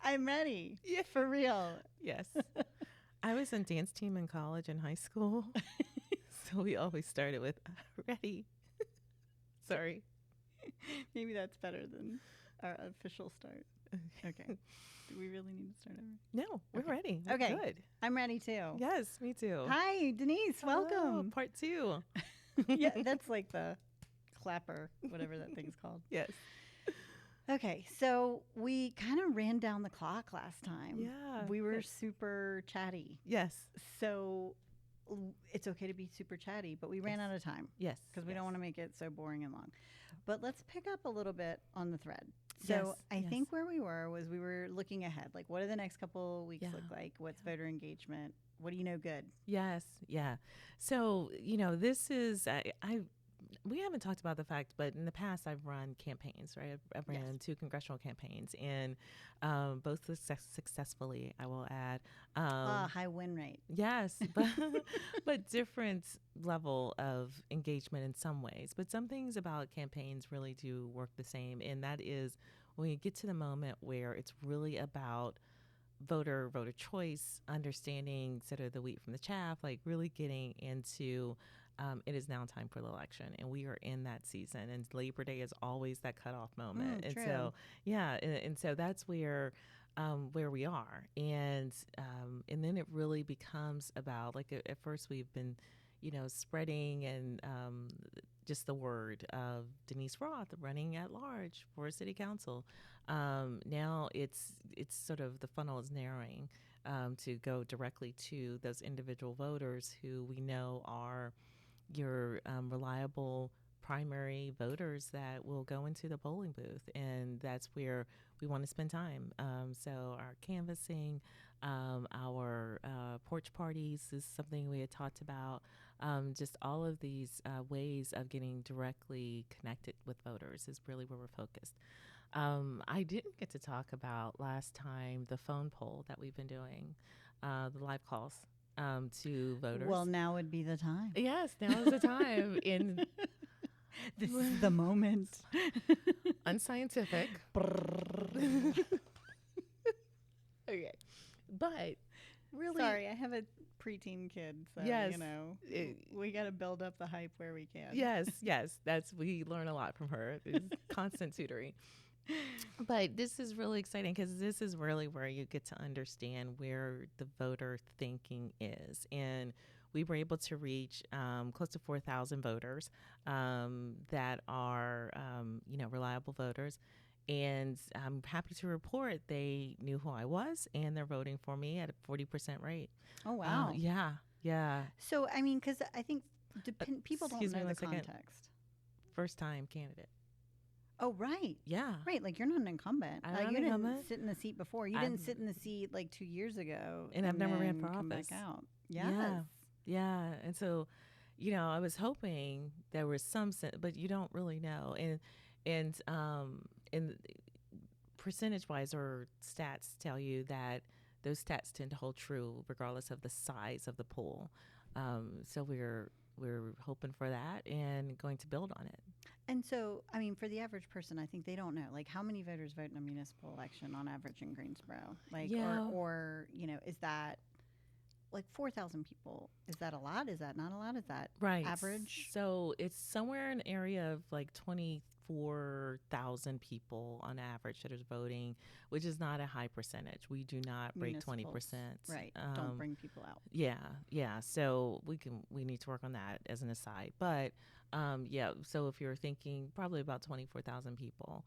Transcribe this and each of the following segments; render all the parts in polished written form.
I'm ready. Yeah. For real. Yes. I was in dance team in college and high school. So we always started with ready. Sorry. Maybe that's better than our official start. Okay. Do we really need to start over? No, we're Okay. ready. We're Okay. good. I'm ready too. Yes, me too. Hi, Denise. Hello, Welcome. part 2. Yeah, that's like the clapper, whatever that thing's called. Yes. Okay, so we kind of ran down the clock last time. Yeah. We were yes. super chatty. Yes. So it's okay to be super chatty, but we ran out of time Yes. because we don't want to make it so boring and long. But let's pick up a little bit on the thread. So I think where we were was we were looking ahead. Like, what do the next couple of weeks look like? What's voter engagement? What do you know good? Yes. Yeah. So, this is, we haven't talked about the fact, but in the past I've run campaigns, right? I've ran 2 congressional campaigns and both successfully, I will add. High win rate. Yes, but different level of engagement in some ways. But some things about campaigns really do work the same, and that is when you get to the moment where it's really about voter choice, understanding sort of the wheat from the chaff, like really getting into it is now time for the election, and we are in that season, and Labor Day is always that cutoff moment. And true. so, and so that's where we are. And then it really becomes about, like, at first we've been, spreading and just the word of Denise Roth running at large for city council. Now it's sort of the funnel is narrowing to go directly to those individual voters who we know are your reliable primary voters that will go into the polling booth, and that's where we want to spend time. So our canvassing, our porch parties is something we had talked about. Just all of these ways of getting directly connected with voters is really where we're focused. I didn't get to talk about last time the phone poll that we've been doing, the live calls to voters. Well, now would be the time. Yes, now is the time. This is the moment. Unscientific. Okay. But really. Sorry, I have a preteen kid, so, yes, we got to build up the hype where we can. Yes. We learn a lot from her. It's constant tutoring. But this is really exciting because this is really where you get to understand where the voter thinking is. And we were able to reach close to 4,000 voters that are, reliable voters. And I'm happy to report they knew who I was, and they're voting for me at a 40% rate. Oh, wow. Yeah. So, I mean, because I think people don't know the second. context. First-time candidate. Oh, right. Yeah. Right. Like, you're not an incumbent. I'm not you an didn't incumbent. sit in the seat before. You didn't sit in the seat like 2 years ago. And I've never ran for come office. Back out. Yes. Yeah. And so, I was hoping there was some sense, but you don't really know. And percentage-wise, or stats tell you that those stats tend to hold true regardless of the size of the pool. So we're hoping for that and going to build on it. And so, I mean, for the average person, I think they don't know, like, how many voters vote in a municipal election on average in Greensboro? Like, or is that like 4,000 people? Is that a lot? Is that not a lot? Is that average? So it's somewhere in an area of like 24,000 people on average that is voting, which is not a high percentage. We do not break 20%. Right. Don't bring people out. Yeah. So we need to work on that as an aside. But so if you're thinking, probably about 24,000 people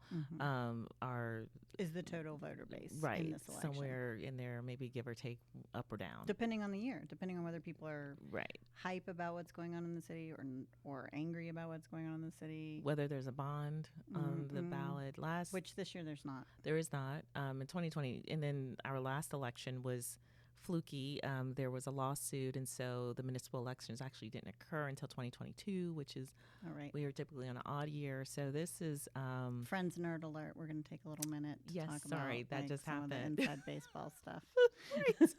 is the total voter base right, in this election. Somewhere in there, maybe give or take up or down. Depending on the year, depending on whether people are right, hype about what's going on in the city or angry about what's going on in the city. Whether there's a bond on the ballot. Which this year there's not. There is not. In 2020, and then our last election was fluky. There was a lawsuit, and so the municipal elections actually didn't occur until 2022, which is All right. we are typically on an odd year. So this is Friends nerd alert. We're going to take a little minute to yes, talk sorry, about that like, just some happened. of the inside baseball stuff. Right.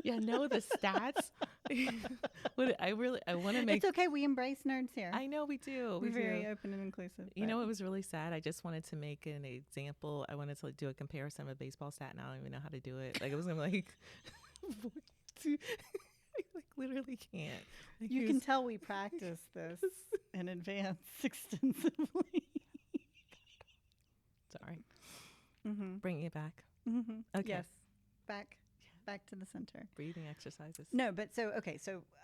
Yeah, no, the stats. I want to make. It's okay. We embrace nerds here. I know we do. We're We very do. open and inclusive. You know, it was really sad. I just wanted to make an example. I wanted to do a comparison of a baseball stat, and I don't even know how to do it. Like, it was gonna be like, I like literally can't. Like, You can tell we practice this in advance extensively. Sorry. Mm-hmm. Bringing it back. Mm-hmm. Okay. Yes. Back to the center. Breathing exercises. No, but so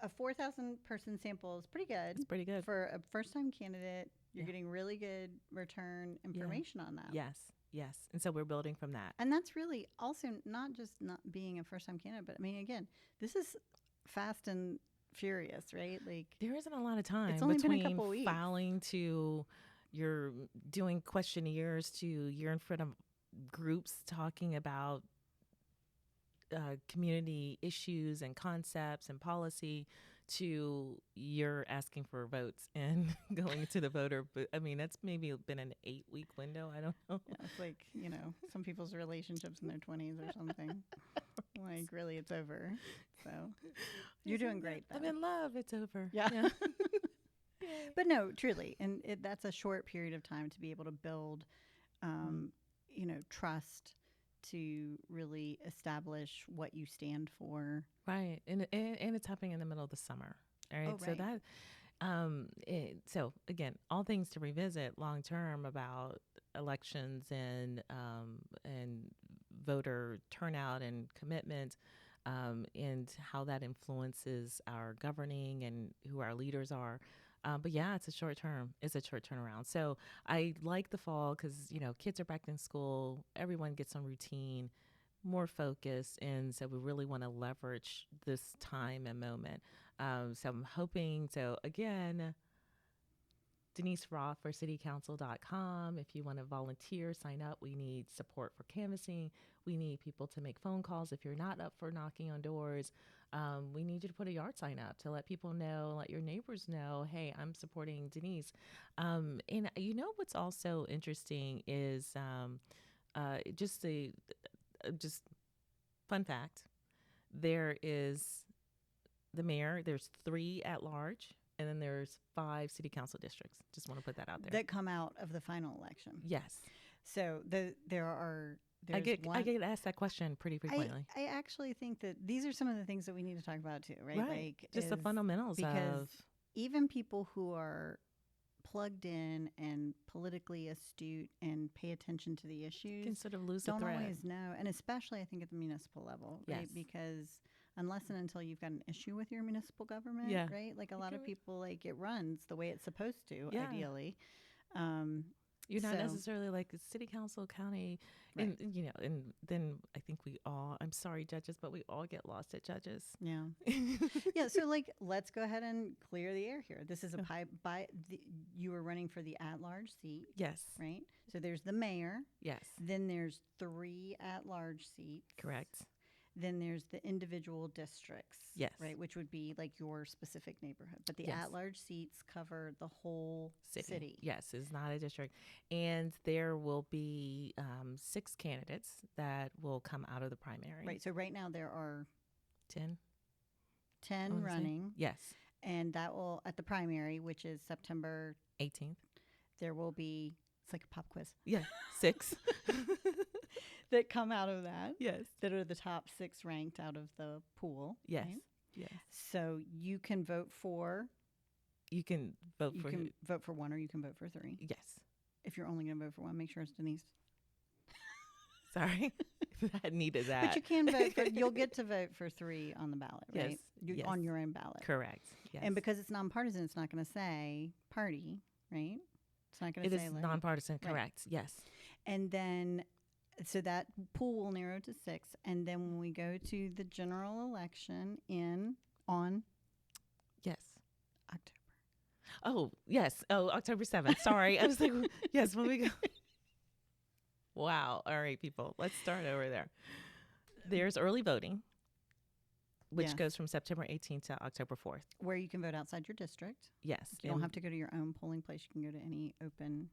a 4,000 person sample is pretty good. It's pretty good. For a first time candidate. You're Yeah. getting really good return information on that. Yes. Yes. And so we're building from that. And that's really also not just not being a first time candidate, but I mean, again, this is fast and furious, right? Like, There isn't a lot of time It's only been a between couple weeks. filing to you're doing questionnaires to you're in front of groups talking about community issues and concepts and policy to you're asking for votes and going to the voter. But I mean, that's maybe been an 8-week window. I don't know. yeah, it's like, some people's relationships in their 20s or something. Like, really, it's over. So you're doing great, though. I'm in love. It's over. Yeah. Yay. But no, truly. And that's a short period of time to be able to build, trust to really establish what you stand for. Right. And it's happening in the middle of the summer. All right. Oh, So right. that, so again, all things to revisit long term about elections and voter turnout and commitment, and how that influences our governing and who our leaders are. But yeah, it's a short term. It's a short turnaround. So I like the fall because, kids are back in school. Everyone gets on routine, more focus. And so we really want to leverage this time and moment. So I'm hoping, so again, Denise Roth for citycouncil.com. If you want to volunteer, sign up. We need support for canvassing. We need people to make phone calls. If you're not up for knocking on doors, we need you to put a yard sign up to let people know, let your neighbors know, hey, I'm supporting Denise. And what's also interesting is just fun fact. There is the mayor, there's 3 at large. And then there's 5 city council districts. Just want to put that out there. That come out of the final election. Yes. So I get asked that question pretty frequently. I actually think that these are some of the things that we need to talk about too, right? Like, just the fundamentals because of even people who are plugged in and politically astute and pay attention to the issues can sort of lose the don't thread. always know, and especially I think at the municipal level, right? Yes. Because unless and until you've got an issue with your municipal government, Yeah. right? Like a lot of people, like it runs the way it's supposed to, Yeah. ideally. You're not so- necessarily like the city council, county, Right. and then I think I'm sorry, judges, but we all get lost at judges. Yeah. Yeah. So let's go ahead and clear the air here. This is you were running for the at-large seat, Yes. right? So there's the mayor. Yes. Then there's 3 at-large seats. Correct. Then there's the individual districts. Yes. Right, which would be like your specific neighborhood. But the Yes. at-large seats cover the whole city. Yes, it's not a district. And there will be 6 candidates that will come out of the primary. Right. So right now there are 10 10 running. Yes. And that will, at the primary, which is September 18th. there will be, it's like a pop quiz, Yeah. 6. that come out of that, Yes. that are the top 6 ranked out of the pool. Yes. right? Yes. So you can vote for, You can vote you for can vote for 1 or you can vote for 3. Yes. If you're only going to vote for 1, make sure it's Denise. Sorry. That needed that. But you can vote for, you'll get to vote for 3 on the ballot, right? Yes, You, yes. On your own ballot. Correct. Yes. And because it's nonpartisan, it's not going to say party, right? It's not going it to is say nonpartisan, Right. correct. Yes. And then, so that pool will narrow to 6. And then when we go to the general election on Yes. October. Oh, yes. Oh, October 7th. Sorry. I was like, yes, when we go. Wow. All right, people. Let's start over there. There's early voting. which Yes. goes from September 18th to October 4th. Where you can vote outside your district. Yes. You don't have to go to your own polling place. You can go to any open.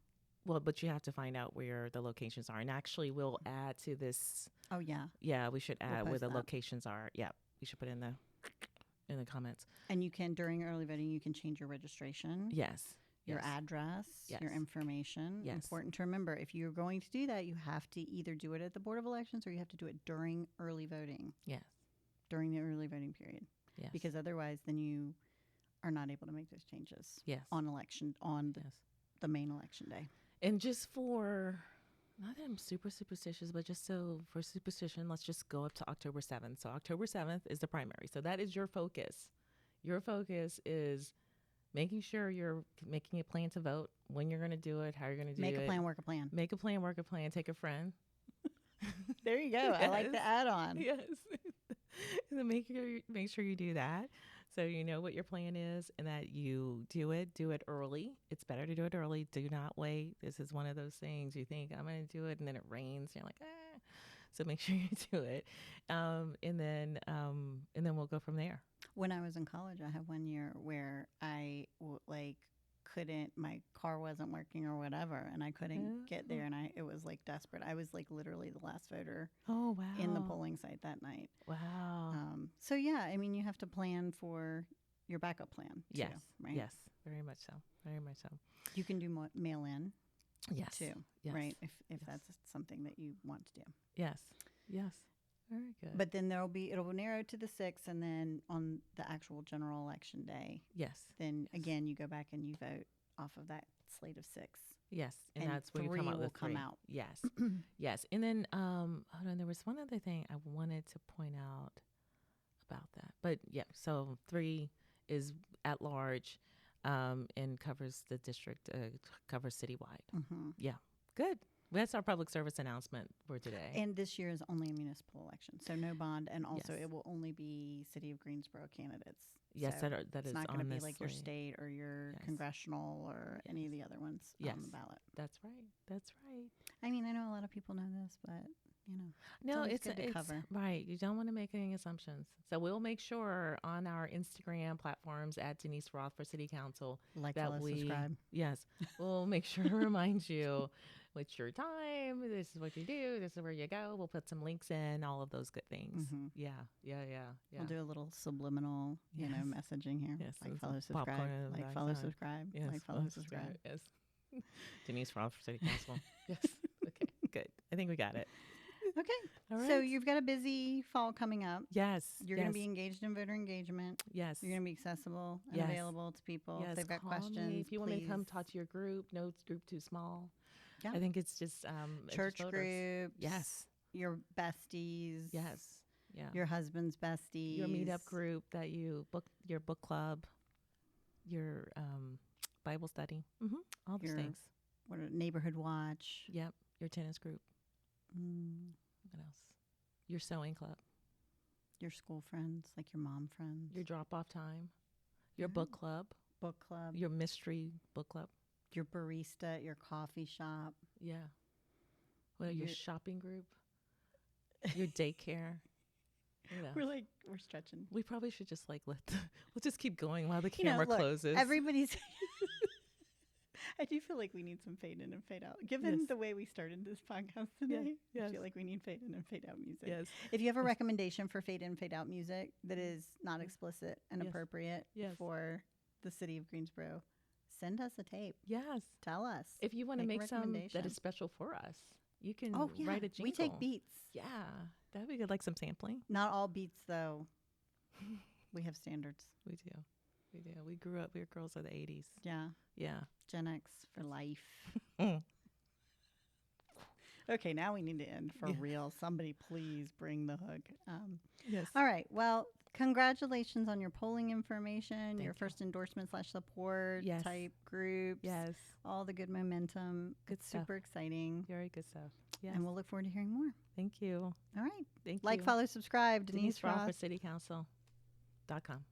Well, but you have to find out where the locations are. And actually, we'll add to this. Oh, yeah. Yeah, we should add where post the that. locations are. Yeah, we should put in the comments. And you can, during early voting, you can change your registration. Yes. Your yes. address, Yes. your information. Yes. Important to remember. If you're going to do that, you have to either do it at the Board of Elections or you have to do it during early voting. Yes. During the early voting period. Yes. Because otherwise, then you are not able to make those changes yes. on the main election day. And just for, not that I'm super superstitious, but just so for superstition, let's just go up to October 7th. So October 7th is the primary. So that is your focus. Your focus is making sure you're making a plan to vote, when you're going to do it, how you're going to do it. Make a plan, work a plan. Make a plan, work a plan, take a friend. There you go. Yes. I like the add-on. Yes. And then make sure you do that. So you know what your plan is and that you do it early. It's better to do it early. Do not wait. This is one of those things you think I'm going to do it and then it rains. You're like, ah. So make sure you do it. And then we'll go from there. When I was in college, I had 1 year where I couldn't, my car wasn't working or whatever, and I couldn't get there, and it was like desperate. I was like literally the last voter Oh, wow. in the polling site that night. Wow. So yeah, I mean, you have to plan for your backup plan too, Yes. right? Yes. Very much so. Very much so. You can do mail in Yes. too, Yes. right? If Yes. that's something that you want to do. Yes. Yes. Very good. But then it'll narrow to the 6th, and then on the actual general election day, yes. then Yes. again you go back and you vote off of that slate of 6. Yes, and And that's where you 3 come out will with come 3. out. Yes, yes, and then hold on. There was one other thing I wanted to point out about that, but yeah. So 3 is at large, and covers the district, covers citywide. Mm-hmm. Yeah, good. That's our public service announcement for today. And this year is only a municipal election, so no bond, and also Yes. it will only be City of Greensboro candidates. yes, So that it's is not going on to be this like your slate. state or your Yes. congressional or any of the other ones on Yes. the ballot. That's right. That's right. I mean, I know a lot of people know this, but No, always it's good to cover. right. You don't want to make any assumptions. So we'll make sure on our Instagram platforms at Denise Roth for City Council like, that follow, we subscribe. yes, we'll make sure to remind you what's your time. This is what you do. This is where you go. We'll put some links in. All of those good things. Mhm. Yeah. We'll do a little subliminal, Yes. messaging here. Yes, Like and follow, some popcorn subscribe. in the Like follow, backside. subscribe. Yes, Like follow, subscribe. Yes. Denise Roth for City Council. Yes. Okay. Good. I think we got it. Okay. All right. So you've got a busy fall coming up. yes. You're going to be engaged in voter engagement. Yes. You're going to be accessible and Yes. available to people. Yes, If they've got call me questions, if you want me to come please. talk to your group. No group too small. Yeah. I think it's just Church just voters. groups. Yes. Your besties. Yes. Yeah. Your husband's besties. Your meetup group that your book club, your Bible study. All those Your- things. What a neighborhood watch. Yep. Your tennis group. Mm, What else? Your sewing club. your school friends, like your mom friends. Your drop off time. Your Right. book club. book club. Your mystery book club. Your barista at your coffee shop. Yeah. Well, your Your- shopping group. Your daycare. What else? We're stretching. We probably should just we'll just keep going while the camera look, closes. Everybody's. I do feel like we need some fade in and fade out. Given Yes. the way we started this podcast today, I yes. feel like we need fade in and fade out music. Yes. If you have a recommendation for fade in, fade out music that is not explicit and Yes. appropriate Yes. for the city of Greensboro, send us a tape. Yes. Tell us. If you want to Make a make some that recommendation. is special for us, you can Oh, yeah. write a jingle. We take beats. Yeah. That'd be good. Like some sampling. Not all beats, though. We have standards. We do. We do. We grew up, we were girls of the 80s. Yeah. Yeah. Gen X for life. Mm. Okay, now we need to end for Yeah. real. Somebody please bring the hook. Yes. All right. Well, congratulations on your polling information, Thank your you. first endorsement / support Yes. type groups, Yes. all the good momentum. Good It's stuff. super exciting. Very good stuff. Yes. And we'll look forward to hearing more. Thank you. All right. Thank Like, you. follow, subscribe. Denise Denise Roth for Roth. citycouncil.com.